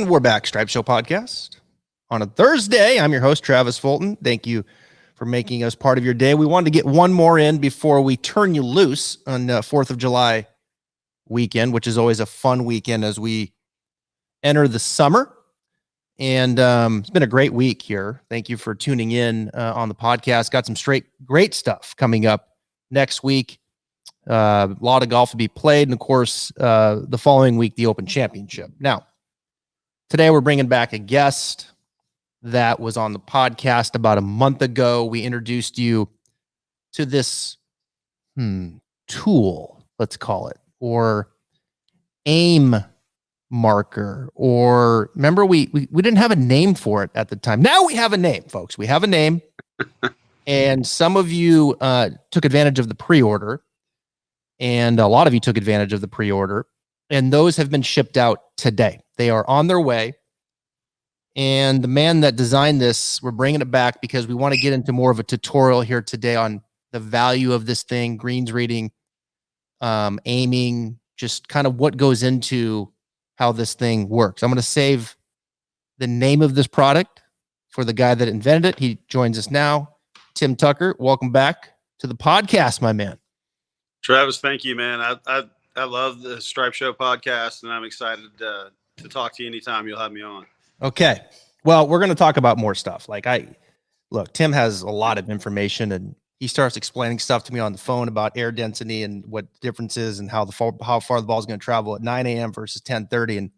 everyone. We're back. Stripe Show podcast on a Thursday. I'm your host, Travis Fulton. Thank you for making us part of your day. We wanted to get one more in before we turn you loose on 4th of July weekend, which is always a fun weekend as we enter the summer. And it's been a great week here. Thank you for tuning in on the podcast. Got some great stuff coming up next week. A lot of golf to be played. And of course, the following week, the Open Championship. Now, today we're bringing back a guest that was on the podcast about a month ago. We introduced you to this tool, let's call it, or aim marker, or remember we didn't have a name for it at the time. Now we have a name, folks. We have a name. And some of you took advantage of the pre-order, and a lot of you took advantage of the pre-order, and those have been shipped out today. They are on their way. And the man that designed this, we're bringing it back because we want to get into more of a tutorial here today on the value of this thing, greens reading, aiming, just kind of what goes into how this thing works. I'm going to save the name of this product for the guy that invented it. He joins us now. Tim Tucker, welcome back to the podcast, my man. Travis, thank you, man. I love the Stripe Show podcast, and I'm excited to talk to you anytime you'll have me on. Okay. Well, we're going to talk about more stuff. Look, Tim has a lot of information, and he starts explaining stuff to me on the phone about air density and what the difference is and how far the ball is going to travel at 9 a.m. versus 10:30. And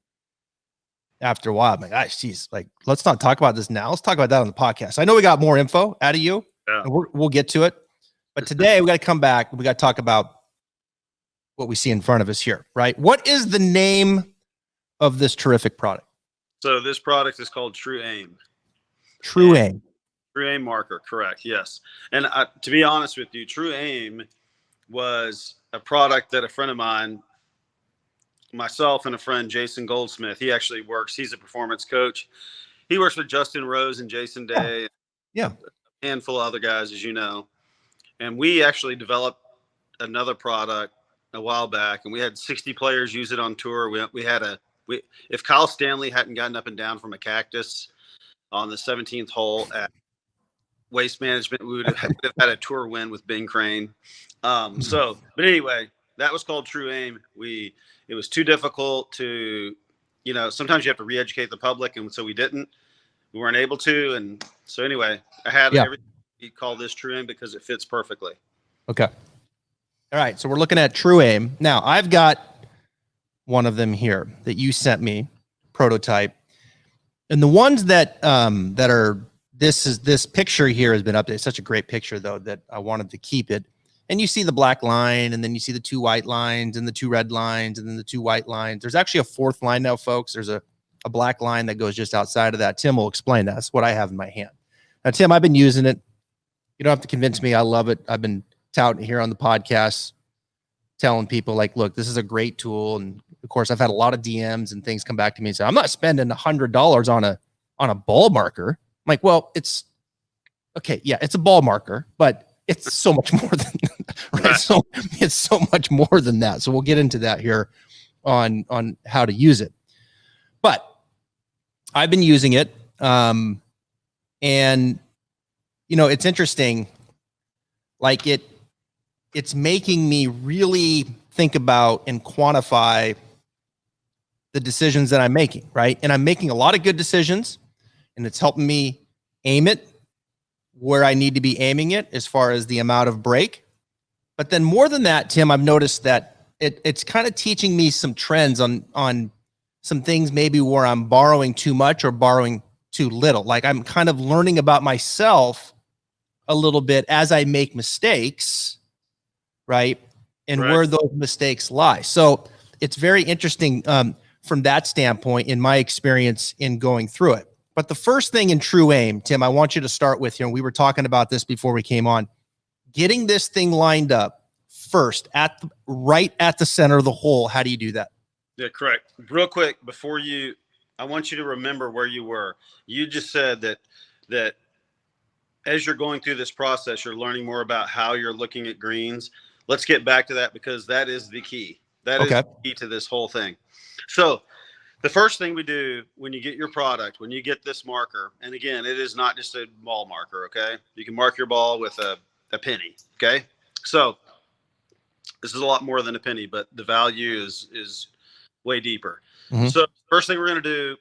after a while, I'm like, geez, let's not talk about this now. Let's talk about that on the podcast. I know we got more info out of you, and we'll get to it. But today we got to come back. We got to talk about what we see in front of us here, right? What is the name of this terrific product? So this product is called True Aim. True Aim. True Aim marker, correct, yes. And to be honest with you, True Aim was a product that a friend of mine, myself and a friend, Jason Goldsmith, he's a performance coach. He works with Justin Rose and Jason Day. Yeah. A handful of other guys, as you know. And we actually developed another product a while back, and we had 60 players use it on tour. If Kyle Stanley hadn't gotten up and down from a cactus on the 17th hole at Waste Management, we would have had a tour win with Bing Crane. But anyway, that was called True Aim. It was too difficult to, sometimes you have to re-educate the public, and so we weren't able to. And so anyway, I had everything. You call this True Aim because it fits perfectly. Okay. All right. So we're looking at True Aim. Now I've got one of them here that you sent me, prototype. And the ones that are, this picture here has been updated. Such a great picture though, that I wanted to keep it. And you see the black line, and then you see the two white lines and the two red lines and then the two white lines. There's actually a fourth line now, folks. There's a black line that goes just outside of that. Tim will explain that. That's what I have in my hand. Now, Tim, I've been using it. You don't have to convince me. I love it. I've been touting here on the podcast, telling people look, this is a great tool. And of course, I've had a lot of DMs and things come back to me and say, I'm not spending $100 on a ball marker. I'm like, well, it's okay. Yeah, it's a ball marker, but it's so much more than right. So it's so much more than that. So we'll get into that here on how to use it. But I've been using it. And it's interesting. It's making me really think about and quantify the decisions that I'm making, right? And I'm making a lot of good decisions, and it's helping me aim it where I need to be aiming it as far as the amount of break. But then more than that, Tim, I've noticed that it's kind of teaching me some trends on some things maybe where I'm borrowing too much or borrowing too little. I'm kind of learning about myself a little bit as I make mistakes, right? And where those mistakes lie. So it's very interesting from that standpoint in my experience in going through it. But the first thing in True Aim, Tim, I want you to start with here, and we were talking about this before we came on, getting this thing lined up first right at the center of the hole. How do you do that? Yeah, correct. Real quick, I want you to remember where you were. You just said that as you're going through this process, you're learning more about how you're looking at greens. Let's get back to that because that is the key. That is the key to this whole thing. So The first thing we do when you get your product, when you get this marker, and again, it is not just a ball marker, okay? You can mark your ball with a penny, okay? So this is a lot more than a penny, but the value is way deeper. Mm-hmm. So first thing we're going to do,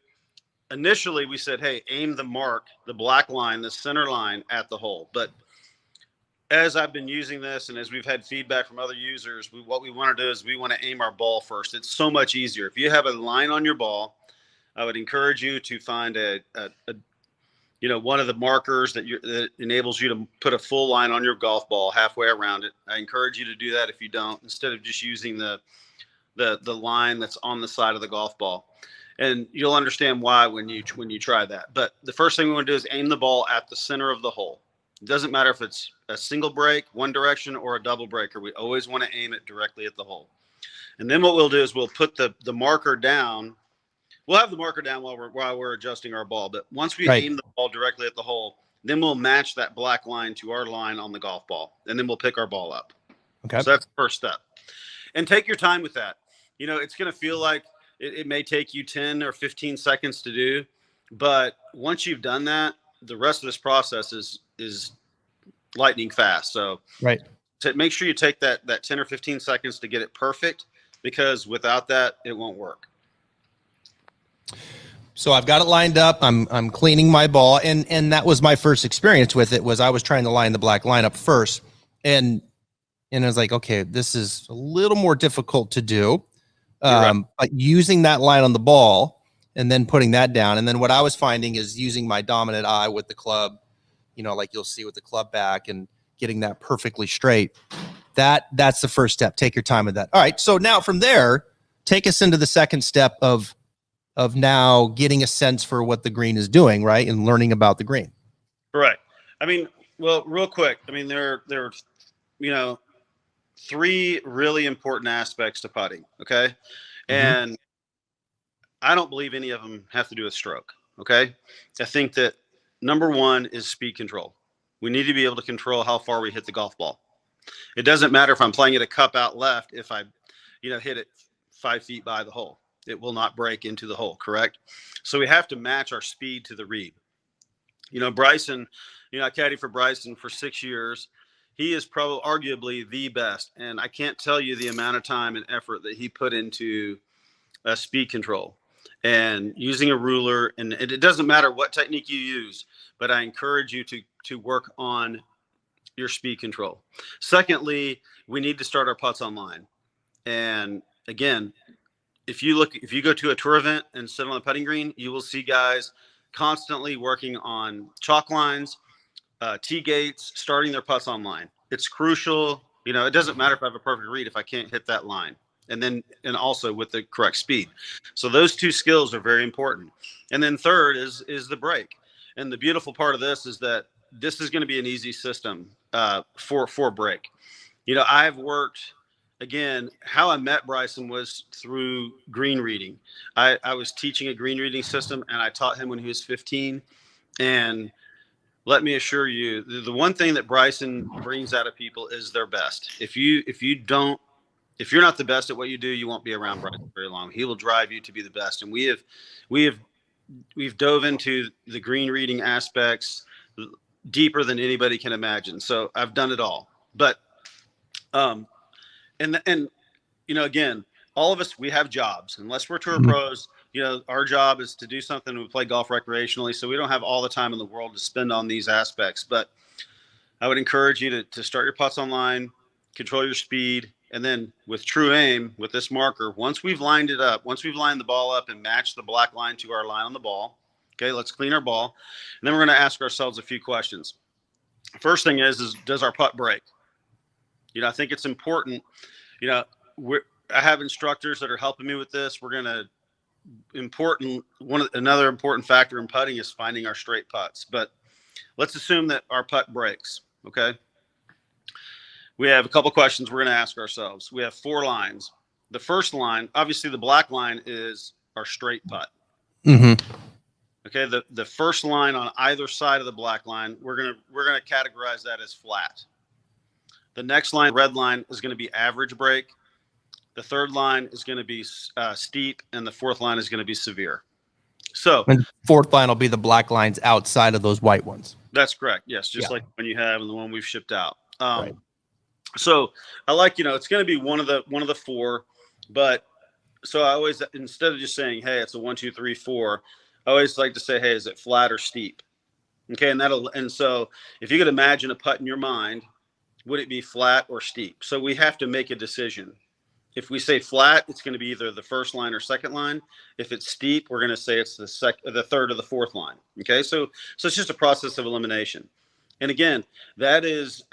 initially we said, hey, aim the black line, the center line at the hole. But as I've been using this and as we've had feedback from other users, what we want to do is we want to aim our ball first. It's so much easier. If you have a line on your ball, I would encourage you to find one of the markers that enables you to put a full line on your golf ball halfway around it. I encourage you to do that if you don't, instead of just using the line that's on the side of the golf ball. And you'll understand why when you try that. But the first thing we want to do is aim the ball at the center of the hole. It doesn't matter if it's a single break, one direction, or a double breaker. We always want to aim it directly at the hole. And then what we'll do is we'll put the marker down. We'll have the marker down while we're adjusting our ball. But once we aim the ball directly at the hole, then we'll match that black line to our line on the golf ball. And then we'll pick our ball up. Okay. So that's the first step. And take your time with that. It's going to feel like it may take you 10 or 15 seconds to do. But once you've done that, the rest of this process is lightning fast. So to make sure you take that 10 or 15 seconds to get it perfect, because without that, it won't work. So I've got it lined up. I'm cleaning my ball, and that was my first experience with it. Was I was trying to line the black line up first, and I was like, okay, this is a little more difficult to do. But using that line on the ball and then putting that down, and then what I was finding is using my dominant eye with the club, like you'll see with the club back, and getting that perfectly straight. That's the first step. Take your time with that. All right. So now from there, take us into the second step of now getting a sense for what the green is doing, right? And learning about the green. Right. I mean, well, real quick. I mean, there are, three really important aspects to putting. Okay. Mm-hmm. And I don't believe any of them have to do with stroke. Okay. I think that number one is speed control. We need to be able to control how far we hit the golf ball. It doesn't matter if I'm playing it a cup out left. If I, hit it 5 feet by the hole, it will not break into the hole. Correct. So we have to match our speed to the read. Bryson, I caddied for Bryson for 6 years. He is probably arguably the best. And I can't tell you the amount of time and effort that he put into speed control and using a ruler. And it doesn't matter what technique you use, but I encourage you to work on your speed control. Secondly, we need to start our putts online. And again, if you go to a tour event and sit on the putting green, you will see guys constantly working on chalk lines, tee gates, starting their putts online. It's crucial. It doesn't matter if I have a perfect read if I can't hit that line. And also with the correct speed. So those two skills are very important. And then third is the break. And the beautiful part of this is that this is going to be an easy system for break. I've worked, again, how I met Bryson was through green reading. I was teaching a green reading system, and I taught him when he was 15. And let me assure you, the one thing that Bryson brings out of people is their best. If you're not the best at what you do, you won't be around Bryson very long. He will drive you to be the best. And we've dove into the green reading aspects deeper than anybody can imagine. So I've done it all. But again, all of us, we have jobs. Unless we're tour pros, our job is to do something. We play golf recreationally, so we don't have all the time in the world to spend on these aspects. But I would encourage you to start your putts online, control your speed, and then with True Aim, with this marker, once we've lined the ball up and matched the black line to our line on the ball, okay, let's clean our ball. And then we're going to ask ourselves a few questions. First thing is does our putt break? I think it's important. I have instructors that are helping me with this. Another important factor in putting is finding our straight putts. But let's assume that our putt breaks. Okay. We have a couple questions we're going to ask ourselves. We have 4 lines. The first line, obviously the black line, is our straight putt. Mm-hmm. Okay. The first line on either side of the black line, we're going to categorize that as flat. The next line, red line, is going to be average break. The third line is going to be steep, and the fourth line is going to be severe. So, and fourth line will be the black lines outside of those white ones. That's correct. Yes, just like one you have and the one we've shipped out. Right. So I like, it's going to be one of the four, but so I always, instead of just saying, hey, it's a 1, 2, 3, 4, I always like to say, hey, is it flat or steep? Okay, and so if you could imagine a putt in your mind, would it be flat or steep? So we have to make a decision. If we say flat, it's going to be either the first line or second line. If it's steep, we're going to say it's the third or the fourth line. Okay, so it's just a process of elimination. And again, that is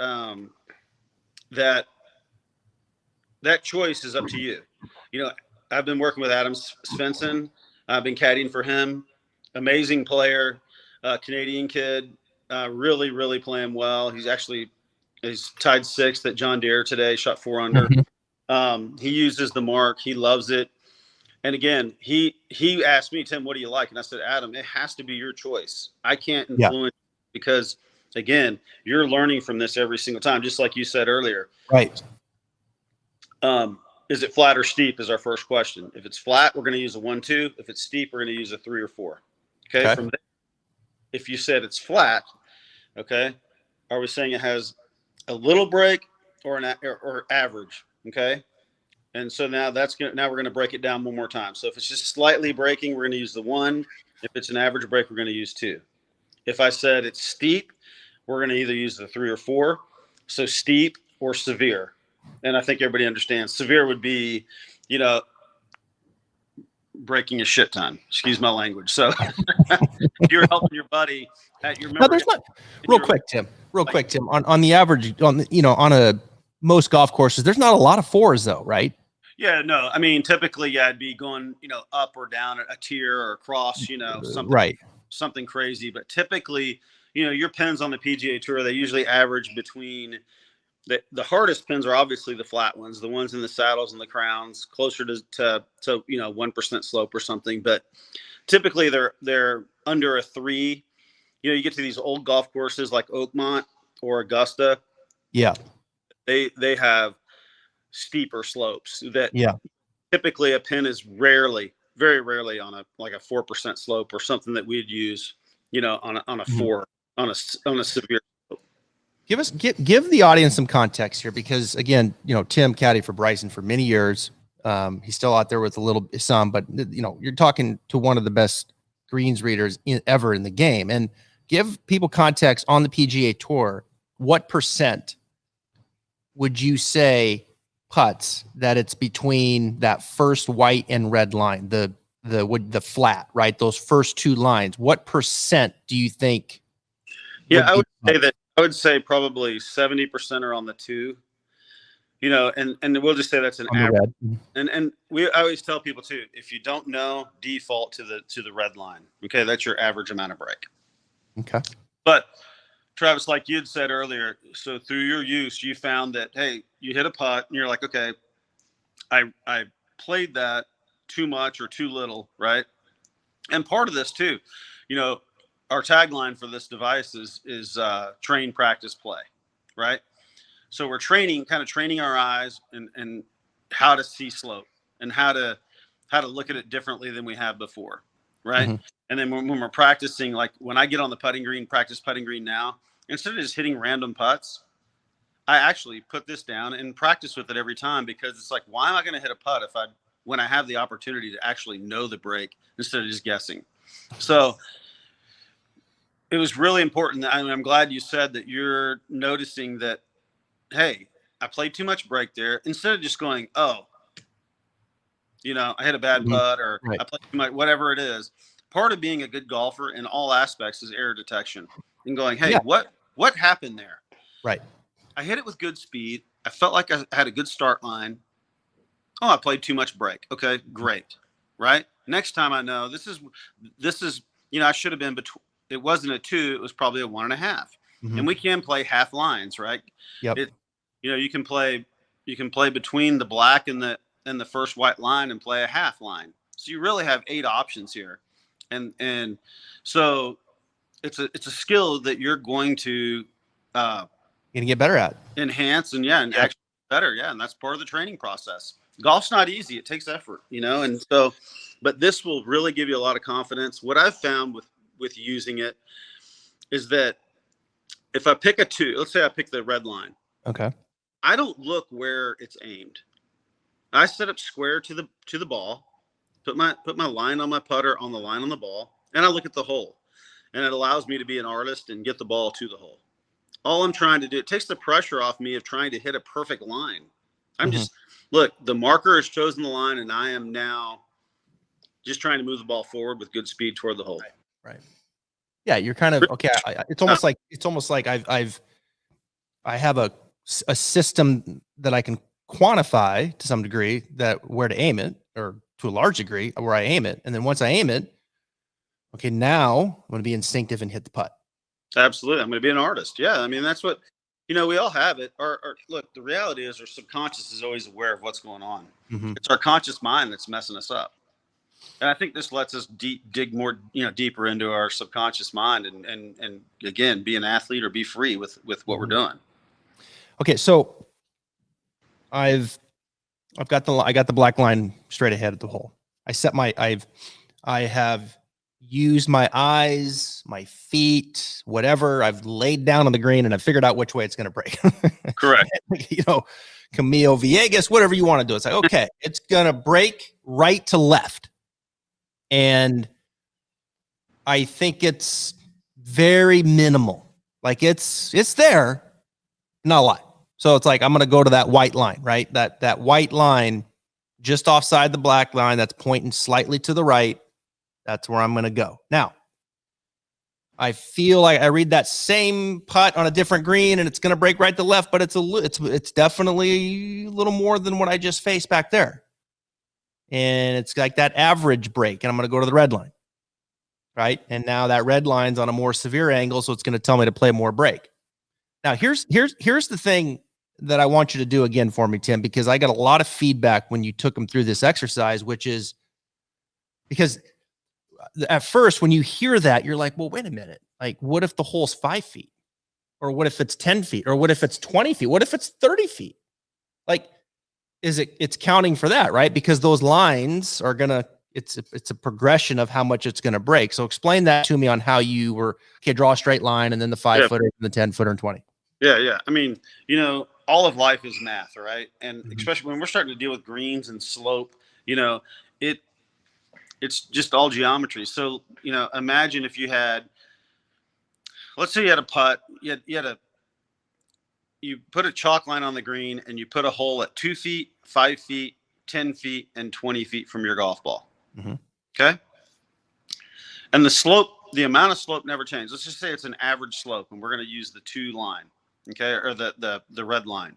that choice is up to you. I've been working with Adam Svensson. I've been caddying for him. Amazing player, Canadian kid, really, really playing well. He's tied 6th at John Deere today, shot 4 under. He uses the mark. He loves it. And again, he asked me, Tim, what do you like? And I said, Adam, it has to be your choice. I can't influence because, again, you're learning from this every single time, just like you said earlier. Right. Is it flat or steep is our first question. If it's flat, we're going to use a 1, 2. If it's steep, we're going to use a 3 or 4. Okay. From there, if you said it's flat, okay, are we saying it has a little break or average? Okay. And so now we're going to break it down one more time. So if it's just slightly breaking, we're going to use the 1. If it's an average break, we're going to use 2. If I said it's steep, we're going to either use the 3 or 4. So steep or severe. And I think everybody understands. Severe would be, breaking a shit ton. Excuse my language. So you're helping your buddy at your. No, there's not. Real quick, Tim. On the average, on most golf courses, there's not a lot of 4s though, right? Yeah, no. I mean, typically, I'd be going, up or down a tier or across, something crazy. But typically, your pins on the PGA Tour, they usually average between. The hardest pins are obviously the flat ones, the ones in the saddles and the crowns, closer to 1% slope or something. But typically they're under a 3. You get to these old golf courses like Oakmont or Augusta. Yeah, they have steeper slopes that typically a pin is very rarely on a 4% slope or something that we'd use, on a 4 on a severe. Give the audience some context here, because again, Tim caddied for Bryson for many years. He's still out there with some, but you're talking to one of the best greens readers ever in the game. And give people context on the PGA Tour. What percent would you say putts that it's between that first white and red line, the flat, right? Those first 2 lines. What percent do you think? I would say probably 70% are on the 2, and we'll just say that's an average. And I always tell people too, if you don't know, default to the red line. Okay. That's your average amount of break. Okay. But Travis, like you'd said earlier, so through your use, you found that, hey, you hit a putt and you're like, okay, I played that too much or too little. Right. And part of this too, our tagline for this device is train, practice, play, right? So we're training our eyes and how to see slope and how to look at it differently than we have before, right? Mm-hmm. And then when we're practicing, like when I get on the practice putting green now, instead of just hitting random putts, I actually put this down and practice with it every time, because it's like, why am I going to hit a putt when I have the opportunity to actually know the break instead of just guessing? So it was really important. I'm glad you said that you're noticing that, hey, I played too much break there. Instead of just going, I hit a bad putt or I played too much, whatever it is. Part of being a good golfer in all aspects is error detection and going, hey, what happened there? Right. I hit it with good speed. I felt like I had a good start line. Oh, I played too much break. Okay, great. Right. Next time I know this is, I should have been between. It wasn't a 2. It was probably a 1.5. Mm-hmm. And we can play half lines, right? Yep. You can play between the black and the first white line and play a half line. So you really have 8 options here. And so it's a skill that you're going to get better at, enhance and actually better. Yeah. And that's part of the training process. Golf's not easy. It takes effort, and so, but this will really give you a lot of confidence. What I've found with using it is that if I pick a two, let's say I pick the red line. Okay. I don't look where it's aimed. I set up square to the ball, put my line on my putter on the line on the ball, and I look at the hole. And it allows me to be an artist and get the ball to the hole. All I'm trying to do, it takes the pressure off me of trying to hit a perfect line. I'm just, look, the marker has chosen the line, and I am now just trying to move the ball forward with good speed toward the hole. Right. Yeah, you're kind of okay. It's almost like I have a system that I can quantify to some degree that where to aim it, or to a large degree where I aim it, and then once I aim it, okay, now I'm going to be instinctive and hit the putt. Absolutely, I'm going to be an artist. Yeah, I mean that's what we all have it. Look, the reality is our subconscious is always aware of what's going on. It's our conscious mind that's messing us up. And I think this lets us dig more, deeper into our subconscious mind, and again, be an athlete or be free with what we're doing. Okay, so I got the black line straight ahead at the hole. I have used my eyes, my feet, whatever. I've laid down on the green and I've figured out which way it's going to break. Correct. Camilo Villegas, whatever you want to do. It's like, okay, it's going to break right to left. And I think it's very minimal. Like it's there, not a lot. So it's like, I'm going to go to that white line, right? That white line just offside the black line that's pointing slightly to the right. That's where I'm going to go. Now, I feel like I read that same putt on a different green and it's going to break right to left, but it's definitely a little more than what I just faced back there. And it's like that average break, and I'm going to go to the red line, right? And now that red line's on a more severe angle, so it's going to tell me to play more break. Now, here's the thing that I want you to do again for me, Tim, because I got a lot of feedback when you took them through this exercise, which is because at first when you hear that, you're like, well, wait a minute. Like, what if the hole's 5 feet? Or what if it's 10 feet? Or what if it's 20 feet? What if it's 30 feet? Like, it's counting for that, right? Because those lines are going to, it's a progression of how much it's going to break. So explain that to me on how you were, okay, draw a straight line and then the 5-footer and the 10-footer and 20. Yeah. I mean, all of life is math, right? And especially when we're starting to deal with greens and slope, it's just all geometry. So, imagine if you had, let's say you had a putt, you put a chalk line on the green and you put a hole at 2 feet, 5 feet, 10 feet, and 20 feet from your golf ball. Okay. And the amount of slope never changes. Let's just say it's an average slope and we're going to use the 2 line. Okay. Or the red line.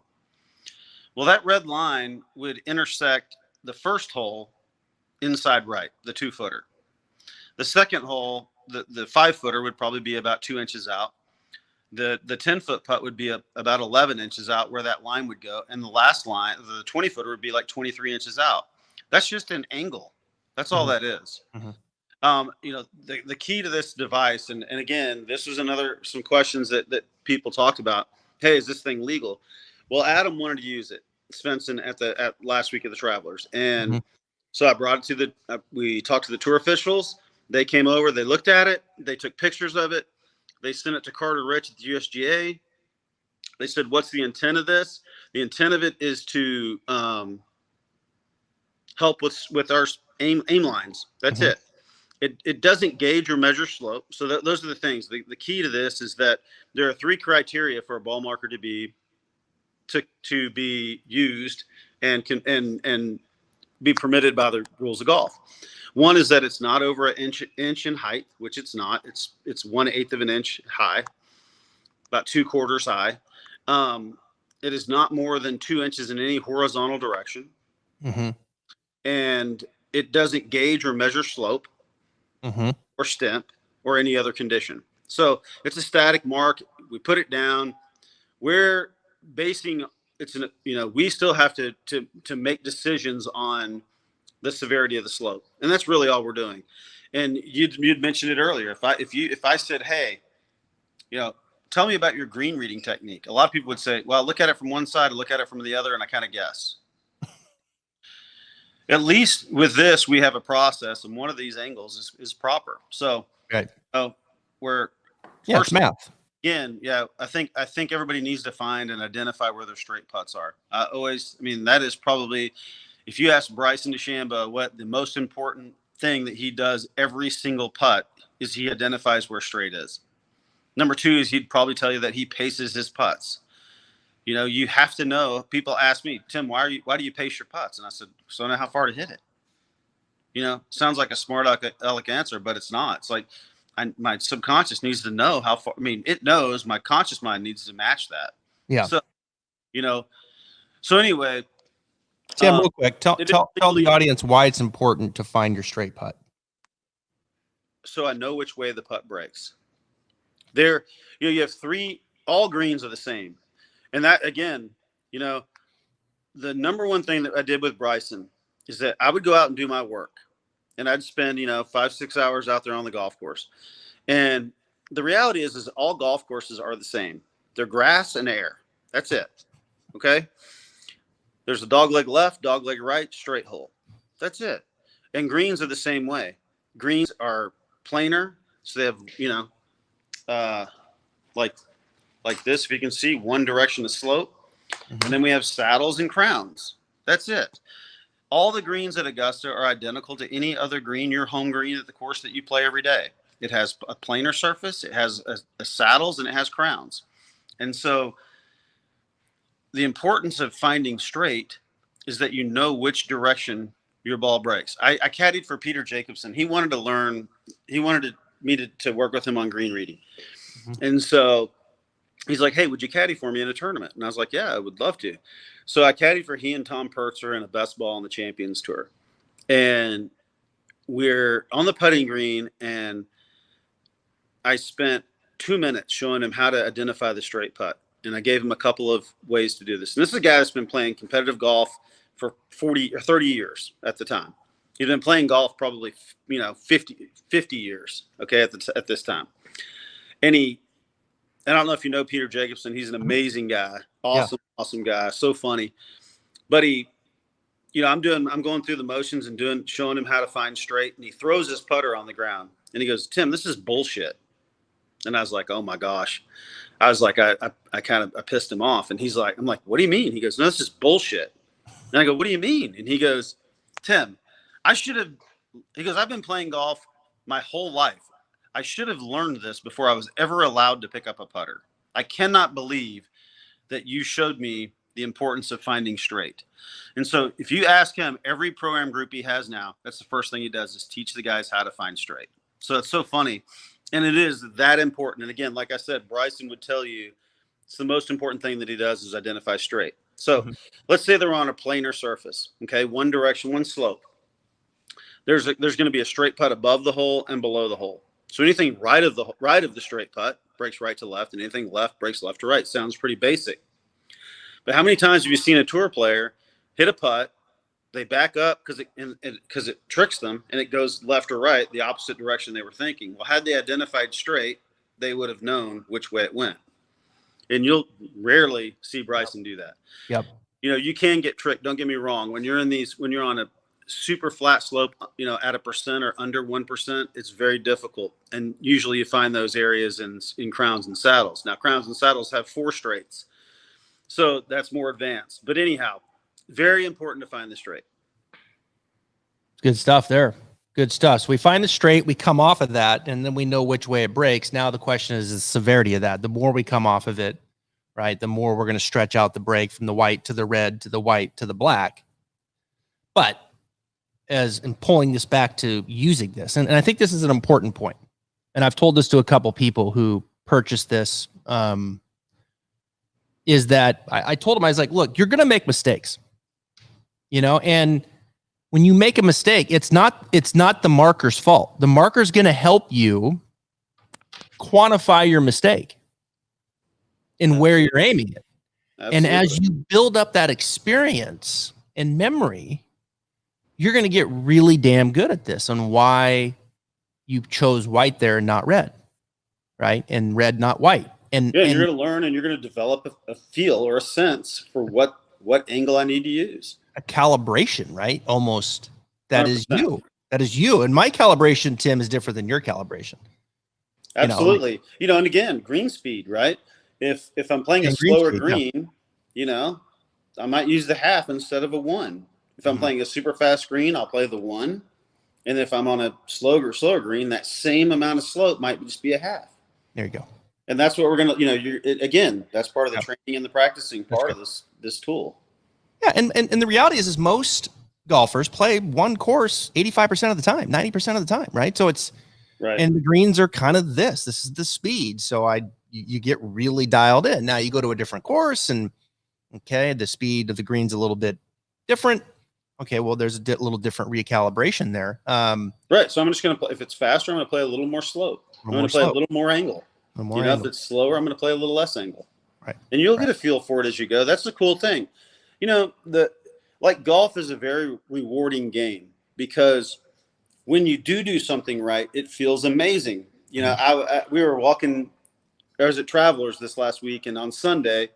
Well, that red line would intersect the first hole inside right, the 2-footer. The second hole, the 5-footer would probably be about 2 inches out. The 10-foot putt would be about 11 inches out where that line would go. And the last line, the 20-footer would be like 23 inches out. That's just an angle. That's all that is. The key to this device, and again, this was some questions that people talked about. Hey, is this thing legal? Well, Adam wanted to use it, Svensson, at last week of the Travelers. And so I brought it to we talked to the tour officials. They came over, they looked at it, they took pictures of it. They sent it to Carter Rich at the USGA. They said, what's the intent of this? The intent of it is to help with our aim lines. That's it. It doesn't gauge or measure slope. So those are the things. The key to this is that there are 3 criteria for a ball marker to be used and be permitted by the rules of golf. One is that it's not over an inch in height, which it's not. It's 1/8 of an inch high, about 2/4 high. It is not more than 2 inches in any horizontal direction. And it doesn't gauge or measure slope or stemp or any other condition. So it's a static mark. We put it down. We're basing we still have to make decisions on the severity of the slope, and that's really all we're doing. And you'd mentioned it earlier. If I said, hey, tell me about your green reading technique. A lot of people would say, well, look at it from one side, look at it from the other, and I kind of guess. At least with this, we have a process, and one of these angles is proper. So, Right. We're it's math. Again, I think everybody needs to find and identify where their straight putts are. That is probably, if you ask Bryson DeChambeau what the most important thing that he does every single putt is, he identifies where straight is. Number two is he'd probably tell you that he paces his putts. You know, you have to know. People ask me, Tim, why do you pace your putts? And I said, so I know how far to hit it. You know, sounds like a smart aleck answer, but it's not. It's like, my subconscious needs to know how far. I mean, it knows. My conscious mind needs to match that. Yeah. So, you know. So anyway, Tim, real quick, tell the audience why it's important to find your straight putt. So I know which way the putt breaks. There, you have three. All greens are the same, and that, again, you know, the number one thing that I did with Bryson is that I would go out and do my work. And I'd spend, 5-6 hours out there on the golf course. And the reality is all golf courses are the same. They're grass and air. That's it. Okay. There's a dog leg left, dog leg right, straight hole. That's it. And greens are the same way. Greens are planar. So they have, like this, if you can see, one direction of slope. Mm-hmm. And then we have saddles and crowns. That's it. All the greens at Augusta are identical to any other green, your home green at the course that you play every day. It has a planar surface, it has a saddles, and it has crowns. And so the importance of finding straight is that you know which direction your ball breaks. I caddied for Peter Jacobson. He wanted me to work with him on green reading. Mm-hmm. And so he's like, hey, would you caddy for me in a tournament? And I was like, yeah, I would love to. So I caddied for he and Tom Purtzer in a best ball on the Champions Tour. And we're on the putting green, and I spent 2 minutes showing him how to identify the straight putt. And I gave him a couple of ways to do this. And this is a guy that's been playing competitive golf for 40 or 30 years at the time. He'd been playing golf probably, 50 years, okay, at this time. And I don't know if you know Peter Jacobson. He's an amazing guy. Awesome guy. So funny. But I'm going through the motions and showing him how to find straight. And he throws his putter on the ground. And he goes, Tim, this is bullshit. And I was like, oh my gosh. I was like, I pissed him off. And I'm like, what do you mean? He goes, no, this is bullshit. And I go, what do you mean? And he goes, Tim, I've been playing golf my whole life. I should have learned this before I was ever allowed to pick up a putter. I cannot believe that you showed me the importance of finding straight. And so if you ask him, every program group he has now, that's the first thing he does is teach the guys how to find straight. So it's so funny. And it is that important. And again, like I said, Bryson would tell you it's the most important thing that he does is identify straight. So let's say they're on a planar surface. Okay. One direction, one slope. There's going to be a straight putt above the hole and below the hole. So anything right of the straight putt breaks right to left, and anything left breaks left to right. Sounds pretty basic. But how many times have you seen a tour player hit a putt, they back up because it tricks them, and it goes left or right, the opposite direction they were thinking? Well, had they identified straight, they would have known which way it went. And you'll rarely see Bryson do that. Yep. You can get tricked. Don't get me wrong. When you're on a super flat slope, at 1% or under 1%, it's very difficult. And usually you find those areas in crowns and saddles. Now, crowns and saddles have 4 straights. So that's more advanced. But anyhow, very important to find the straight. Good stuff there. Good stuff. So we find the straight, we come off of that, and then we know which way it breaks. Now the question is the severity of that. The more we come off of it, right, the more we're going to stretch out the break from the white to the red to the white to the black. But in pulling this back to using this, and I think this is an important point, and I've told this to a couple people who purchased this, is that I told them, I was like, look, you're going to make mistakes, and when you make a mistake, it's not the marker's fault. The marker's going to help you quantify your mistake and where you're aiming it. Absolutely. And as you build up that experience and memory, you're going to get really damn good at this on why you chose white there and not red, right? And red, not white. And Yeah, you're going to learn and you're going to develop a feel or a sense for what angle I need to use. a calibration, right? Almost. That 100%. is you. That is you. And my calibration, Tim, is different than your calibration. Absolutely. And again, green speed, right? If I'm playing a green slower speed, green, I might use the half instead of a 1. If I'm playing a super fast green, I'll play the 1. And if I'm on a slower green, that same amount of slope might just be a half. There you go. And that's what we're going to, again, that's part of the training and the practicing part of this tool. Yeah. And the reality is most golfers play one course 85% of the time, 90% of the time. Right. So it's, right. And the greens are kind of this is the speed. So you get really dialed in. Now you go to a different course and the speed of the greens a little bit different. Okay, well, there's a little different recalibration there. Right. So I'm just going to play. If it's faster, I'm going to play a little more slope. I'm going to play a little more angle. If it's slower, I'm going to play a little less angle. Right. And you'll get a feel for it as you go. That's the cool thing. Golf is a very rewarding game because when you do something right, it feels amazing. We were walking. I was at Travelers this last week, and on Sunday,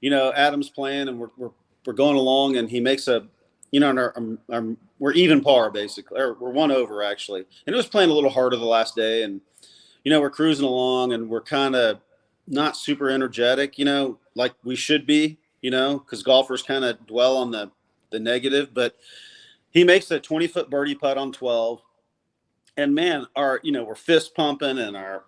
Adam's playing, and we're going along, and he makes a. We're even par basically, or we're one over actually, and it was playing a little harder the last day, and we're cruising along, and we're kind of not super energetic, like we should be, because golfers kind of dwell on the negative. But he makes a 20-foot birdie putt on 12, and man, we're fist pumping, and our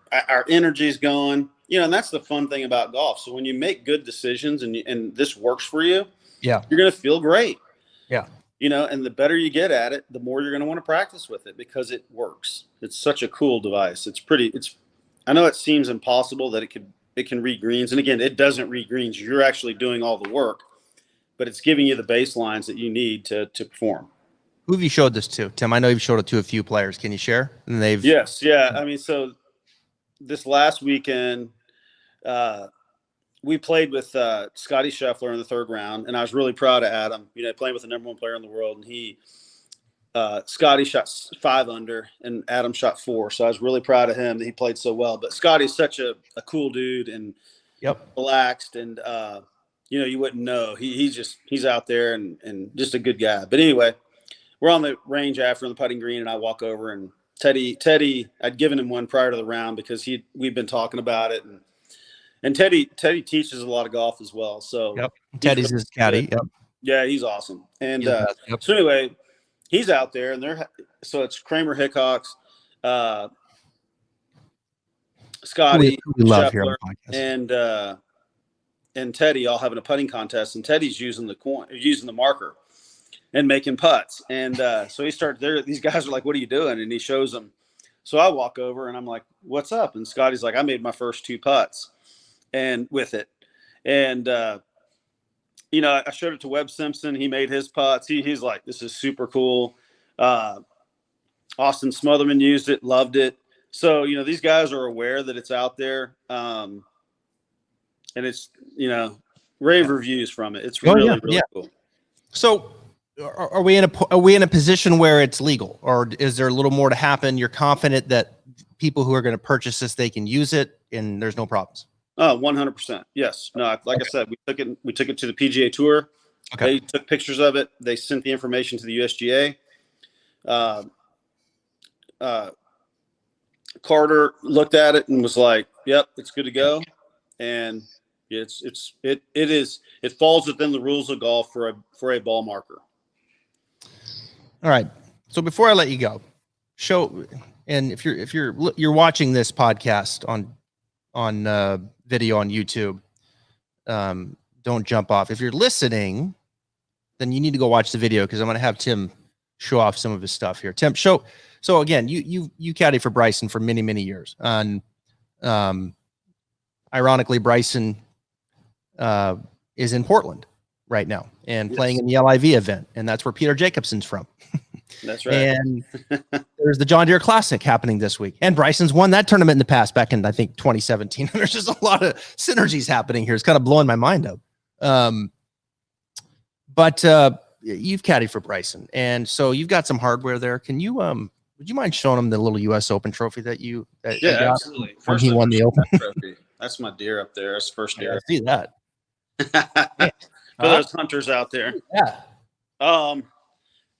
energy's going, and that's the fun thing about golf. So when you make good decisions and this works for you, you're gonna feel great. Yeah. And the better you get at it, the more you're going to want to practice with it because it works. It's such a cool device. I know it seems impossible that it can read greens. And again, it doesn't read greens. You're actually doing all the work, but it's giving you the baselines that you need to perform. Who have you showed this to, Tim? I know you've showed it to a few players. Can you share? And Yes. Yeah. I mean, so this last weekend, we played with Scotty Scheffler in the 3rd round, and I was really proud of Adam. Playing with the #1 player in the world, and Scotty shot 5 under, and Adam shot 4. So I was really proud of him that he played so well. But Scotty's such a cool dude and relaxed, and you wouldn't know. He's out there and just a good guy. But anyway, we're on the range after on the putting green, and I walk over, and Teddy, I'd given him one prior to the round because we'd been talking about it, and Teddy teaches a lot of golf as well. So Teddy's his caddy. Yep. Yeah, he's awesome. And so anyway, he's out there, and so it's Kramer Hickox, Scotty, we love Scheffler, and Teddy all having a putting contest, and Teddy's using the marker and making putts. And so he started there. These guys are like, "What are you doing?" And he shows them. So I walk over, and I'm like, "What's up?" And Scotty's like, "I made my first 2 putts." And with it, and I showed it to Webb Simpson. He made his putts. He's like, "This is super cool." Austin Smotherman used it, loved it. So these guys are aware that it's out there, and it's rave reviews from it. It's really cool. So are we in a position where it's legal, or is there a little more to happen? You're confident that people who are going to purchase this, they can use it, and there's no problems. 100%. Yes. No, like I said, we took it to the PGA Tour. Okay. They took pictures of it. They sent the information to the USGA. Carter looked at it and was like, "Yep, it's good to go." And it falls within the rules of golf for a ball marker. All right. So before I let you go, and if you're watching this podcast on video on YouTube, don't jump off. If you're listening, then you need to go watch the video because I'm going to have Tim show off some of his stuff here. Tim, show. So again, you caddy for Bryson for many, many years. And ironically, Bryson is in Portland right now and playing in the LIV event, and that's where Peter Jacobson's from. That's right. And there's the John Deere Classic happening this week, and Bryson's won that tournament in the past, back in I think 2017. There's just a lot of synergies happening here. It's kind of blowing my mind up. But you've caddied for Bryson, and so you've got some hardware there. Can you would you mind showing him the little U.S. Open trophy that you got absolutely. when he won the Open? Trophy. That's my deer up there. That's the first deer. I see that. For those hunters out there. Yeah.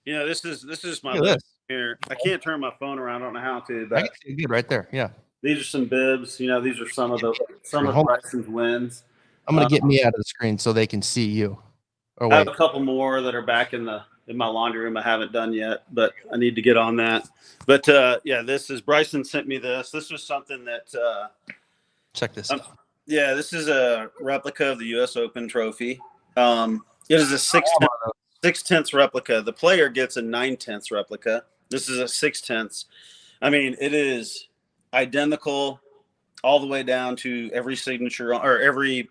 This is my Look at list this. here. I can't turn my phone around. I don't know how to, I but can see it good right there. Yeah. these are some bibs. These are some of Hold on. Bryson's wins. I'm gonna get me out of the screen so they can see you. Or I have wait. a couple more that are back in my laundry room I haven't done yet, but I need to get on that. But this is Bryson sent me this. This was something that Check this out. yeah, this is a replica of the U.S. Open trophy. It is a 6/10 replica. The player gets a 9/10 replica. This is a 6/10. I mean, it is identical all the way down to every signature or every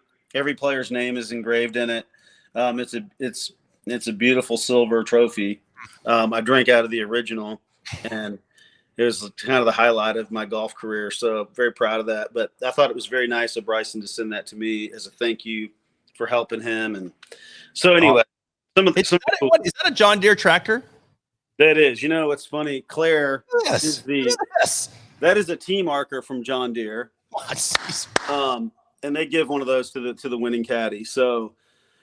player's name is engraved in it. It's a beautiful silver trophy. I drank out of the original, and it was kind of the highlight of my golf career. So very proud of that. But I thought it was very nice of Bryson to send that to me as a thank you for helping him. And so anyway, Is that a John Deere tractor? That is. What's funny? Claire is that is a tee marker from John Deere. And they give one of those to the winning caddy. So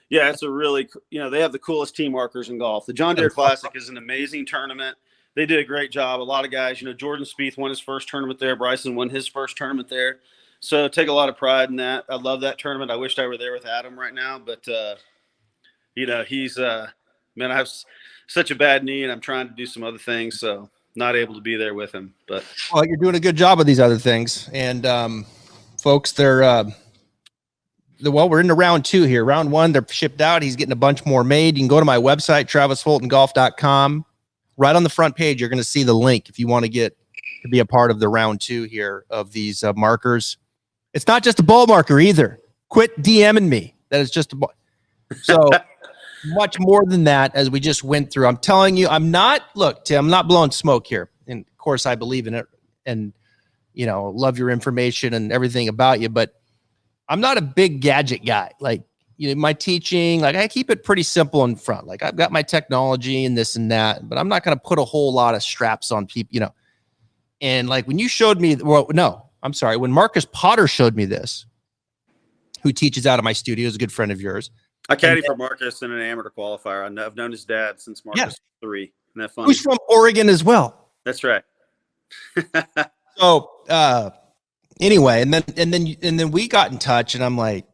yeah, it's a really, they have the coolest tee markers in golf. The John Deere Classic is an amazing tournament. They did a great job. A lot of guys, Jordan Spieth won his first tournament there. Bryson won his first tournament there. So take a lot of pride in that. I love that tournament. I wished I were there with Adam right now, but he's man, I have such a bad knee and I'm trying to do some other things. So not able to be there with him, but well, you're doing a good job of these other things. And folks, they're, we're into round 2 here. Round 1, they're shipped out. He's getting a bunch more made. You can go to my website, travisfultongolf.com. Right on the front page, you're going to see the link if you want to be a part of the round 2 here of these markers. It's not just a ball marker either. Quit DMing me. That is just a ball. So much more than that, as we just went through. I'm telling you, Tim, I'm not blowing smoke here. And of course I believe in it and, love your information and everything about you, but I'm not a big gadget guy. Like, my teaching, like I keep it pretty simple in front. Like I've got my technology and this and that, but I'm not going to put a whole lot of straps on people, And like when you showed me, when Marcus Potter showed me this, who teaches out of my studio, is a good friend of yours. I caddy for Marcus in an amateur qualifier. I've known his dad since Marcus was 3. Isn't that funny? Who's from Oregon as well. That's right. So anyway, and then we got in touch, and I'm like,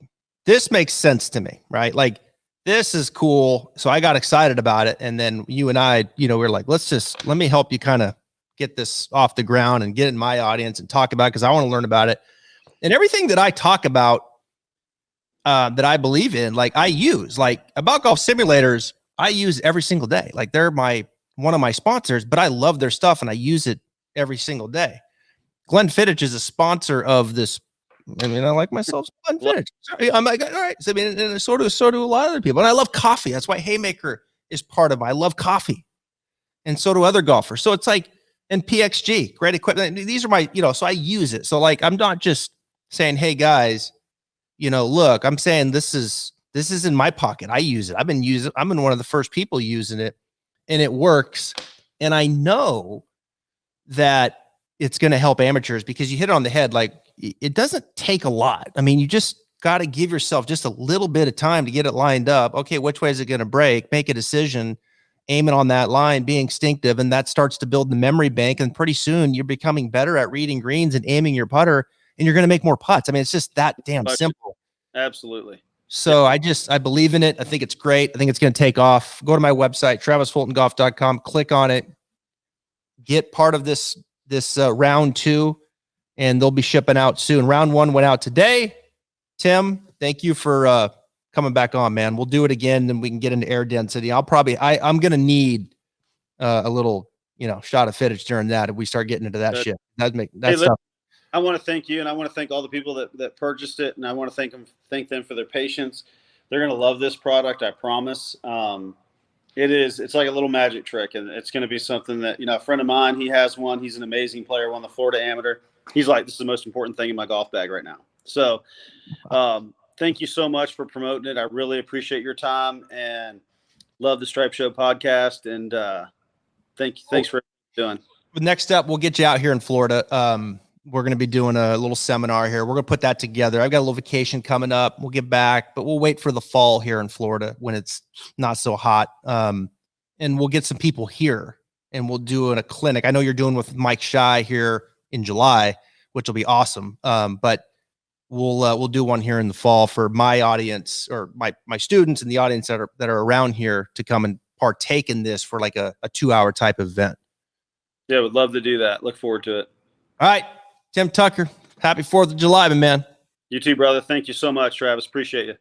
this makes sense to me, right? Like this is cool. So I got excited about it, and then you and I, we're like, let me help you kind of get this off the ground and get it in my audience and talk about it because I want to learn about it. And everything that I talk about, that I believe in, like I use, like about golf simulators, I use every single day. Like they're one of my sponsors, but I love their stuff and I use it every single day. Glenn Fittich is a sponsor of this. I mean, I like myself. Glenn Fittich. Sorry, I'm like, all right. So, I mean, and so do a lot of other people. And I love coffee. That's why Haymaker is part of it. I love coffee. And so do other golfers. So it's like, and PXG, great equipment. These are my, so I use it. So like, I'm not just saying, hey guys, look, I'm saying this is in my pocket. I use it. I've been one of the first people using it and it works. And I know that it's going to help amateurs because you hit it on the head. Like it doesn't take a lot. I mean, you just got to give yourself just a little bit of time to get it lined up. Okay. Which way is it going to break? Make a decision, aim it on that line, be instinctive. And that starts to build the memory bank. And pretty soon you're becoming better at reading greens and aiming your putter, and you're going to make more putts. I mean, it's just that damn simple. Absolutely. So yeah. I believe in it. I think it's great. I think it's going to take off. Go to my website, travisfultongolf.com, click on it, get part of this round 2, and they'll be shipping out soon. Round 1 went out today. Tim, thank you for coming back on, man. We'll do it again, then we can get into air density. I'm going to need a little, shot of Fittich during that if we start getting into that shit. I want to thank you, and I want to thank all the people that purchased it, and I want to thank them for their patience. They're going to love this product, I promise. It's like a little magic trick, and it's going to be something that, a friend of mine, he has one. He's an amazing player, won the Florida Amateur. He's like, this is the most important thing in my golf bag right now. So thank you so much for promoting it. I really appreciate your time and love the Stripe Show podcast. And thanks for doing. Next up, we'll get you out here in Florida. we're going to be doing a little seminar here. We're going to put that together. I've got a little vacation coming up. We'll get back, but we'll wait for the fall here in Florida when it's not so hot. And we'll get some people here and we'll do a clinic. I know you're doing with Mike Shy here in July, which will be awesome. But we'll do one here in the fall for my audience or my students and the audience that are around here to come and partake in this for like a 2-hour type event. Yeah, would love to do that. Look forward to it. All right, Tim Tucker, happy 4th of July, my man. You too, brother. Thank you so much, Travis. Appreciate you.